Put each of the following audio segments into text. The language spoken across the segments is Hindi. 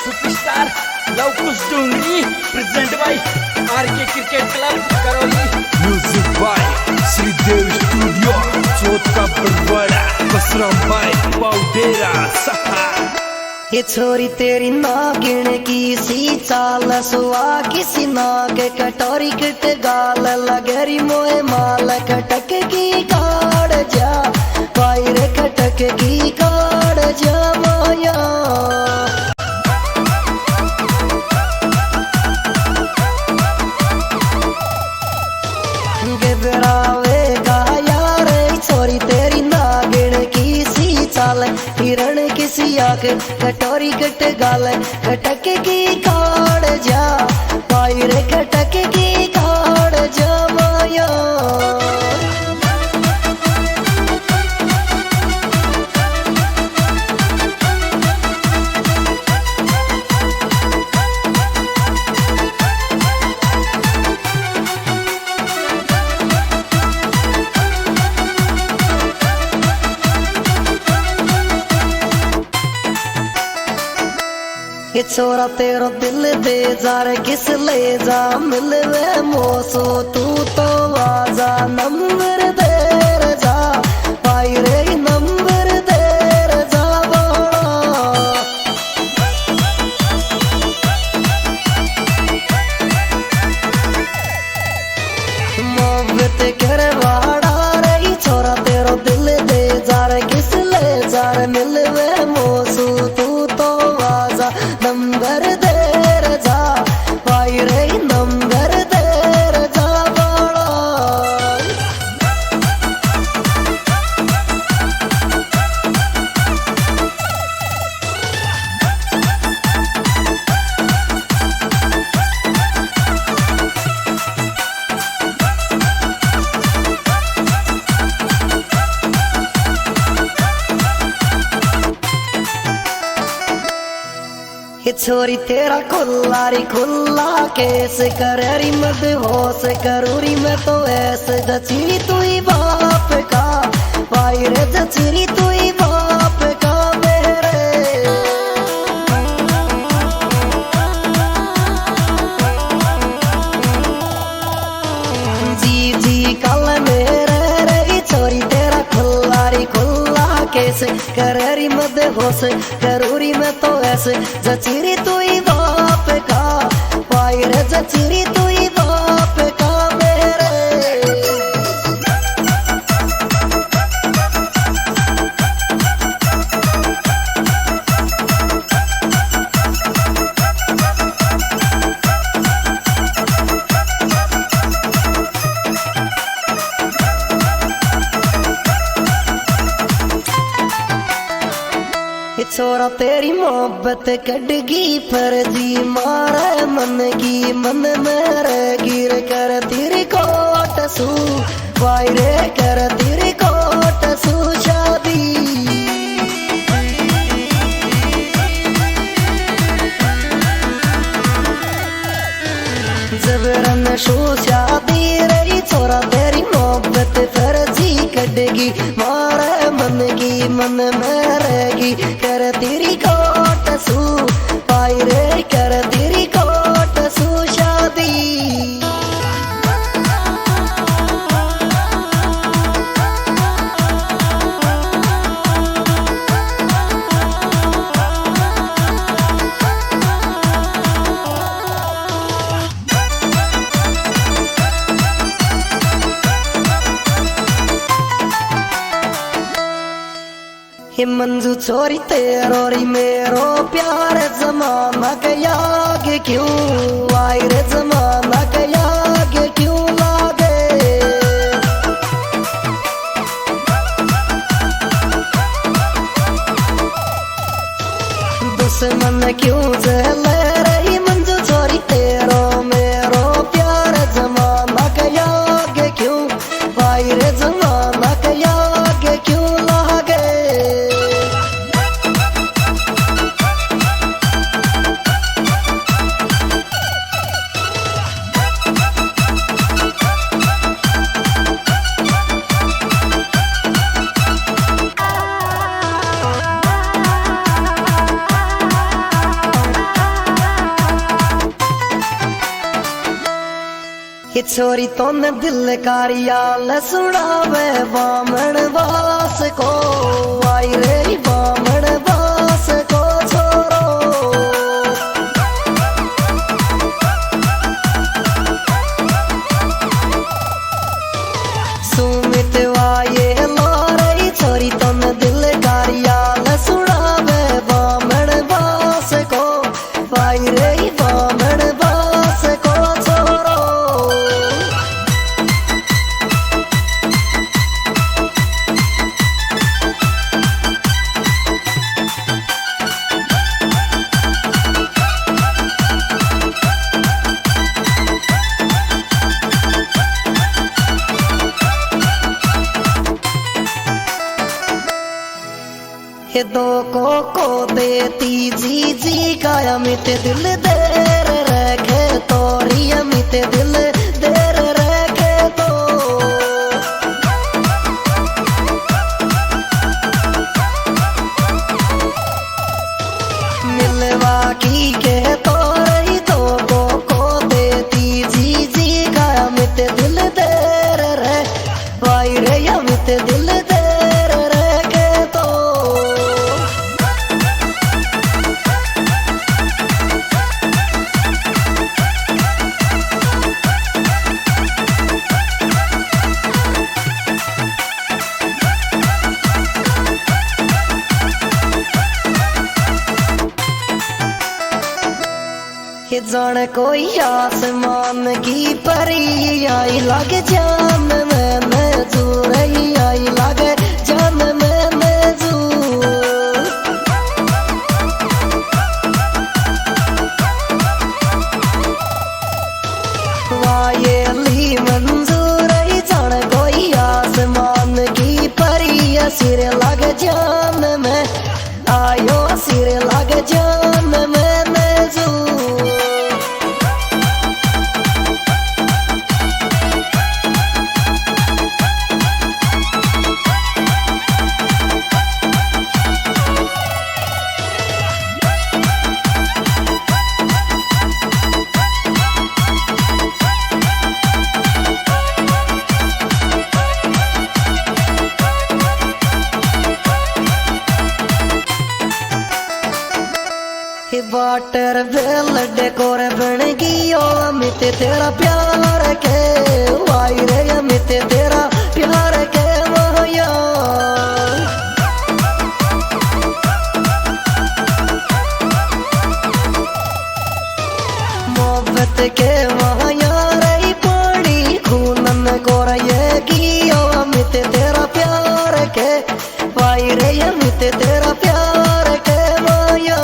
Superstar Lavkush Dongri present by RK cricket club Karauli. Music by Shridev studio चौथ का बड़ा कसरम बाय पाउडेरा सहा। ये छोरी तेरी नागिन की सी चाल सुआ किसी नाग कटोरी कट गाल लगरी मोए माल कटक की काड़ जा पायर कटक की काड़ जा माया घबरावे गाया रे छोरी तेरी नागिन की सी चाल हिरण किसी आग कटोरी कट गाल कटक की काड़ जा पायर कटक की काड़ जा माया ये छोरा तेरो दिल दे जा रे किस ले जा मिलवे मोसो तू तो आजा नंबर दे रे जा पाई रे नंबर दे रे जा बोला मोहब्बत करे वाड़ा रे छोरा तेरो दिल दे जा रे किस ले जा रे मिलवे मोसो तू तो आजा नंबर दे रजा पाई रे नंबर दे रजा बड़ा ये छोरी तेरा खुल्लारी खुल्ला केस करेरी मत होश करूरी में तो ऐसे जचीरी तू ही बाप का पाई रे जचीरी तू ही बाप का मेरे जी जी कल मेरे रे छोरी तेरा खुल्लारी खुल्ला केस करेरी मत होश करूरी में तो ऐसे जचीरी तू ही बाप का पाई रे जचीरी तू ही बाप का मेरे छोरा तेरी मोहब्बत कड़गी फर्जी मारे मन की मन मेरे गिर कर तेरी कोट सू वायरे कर तेरी कोट सू शादी जबरन शू शादी रही छोरा तेरी मोहब्बत फर्जी कड़गी मारे मन की मन मेरेगी कर तेरी कोट सू पाई रे कर तेरी कोट सू शादी ये मंजू छोरी तेरो री मेरो प्यार जमाना के आगे क्यों आई रे जमाना के आगे क्यों लागे दुश्मन क्यों जले रही मंजू छोरी तेरो मेरो प्यार जमाना के आगे क्यों आई रे जमाना के आगे क्यों लागे ये छोरी तो न दिल कारिया ल सुनावे बामण वास को आई रे बामण वास को छोरो सुमित वाये लोरे छोरी तो न दिल कारिया ल सुनावे बामण वास को आई रे बामण वास को छोरो ये दो को देती जी जी का अमित दिल देर रखे तोरी अमित दिल देर रखे तो मिलवा की के तोरी दो को देती जी जी का अमित दिल देर रे भाई रे अमित दिल देर रखे तो ये जान कोई आसमान की परी आई लगे जान में नजूर आई लगे जान में नजूर वाये ली मंजूर आई जान कोई आसमान की परी सिर लगे जान में आयो सिर लगे जान में नजूर वाटर बेल डेकोर बन गियो अमित तेरा प्यार के वाई रे अमित तेरा प्यार के माया मोहब्बत के माया रे पानी खूनन गोर ये गियो अमित तेरा प्यार के वाई रे अमित तेरा प्यार के माया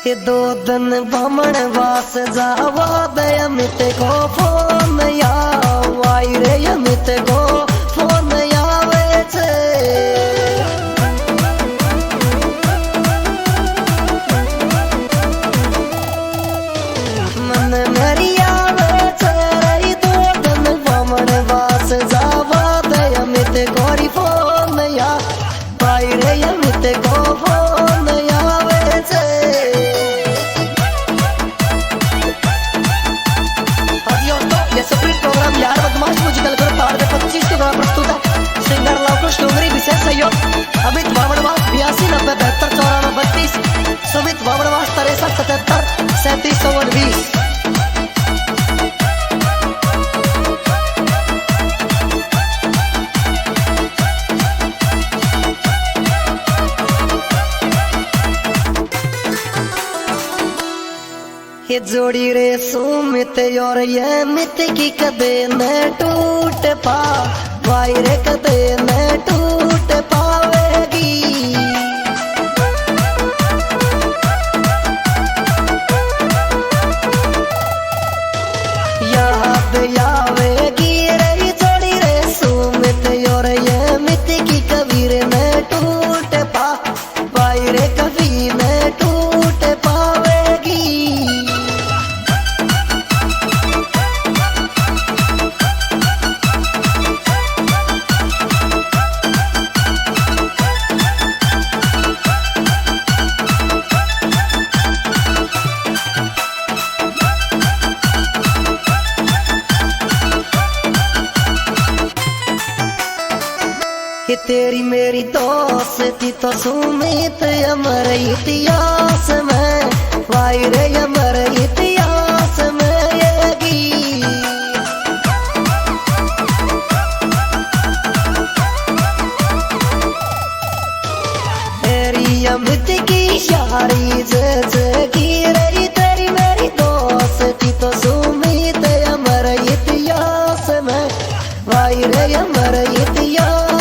ये दो दिन बामण वास जावा दे अमित को फोन या वाई रे अमित को फोन आवे छे मन मेरी आवे छे रे दो दिन बामण वास जावा दे अमित को फोन या वाई रे अमित को फोन आवे छे यार बदमाश म्यूजिकल ग्रुप भारत 25 के द्वारा प्रस्तुत है सिंगर लवकुश डोंगरी विशेष सहयोग अमित वामनवास 82 90 72 94 32 सुमित वामनवास 63 77 37 20 ये जोड़ी रे सुमित और ये मित की कदे न टूट पा वाई रे कदे न टूट पावेगी याद आवेगी रे जोड़ी रे सुमित और ये मित की कबीर न टूट पा ये तेरी मेरी दोस्ती तो सुमित अमर इतिहास में, वाई रे अमर इतिहास में ये गीत। तेरी अमित की यारी जगी रही, तेरी मेरी दोस्ती तो सुमित अमर इतिहास में, वाई रे अमर इतिहास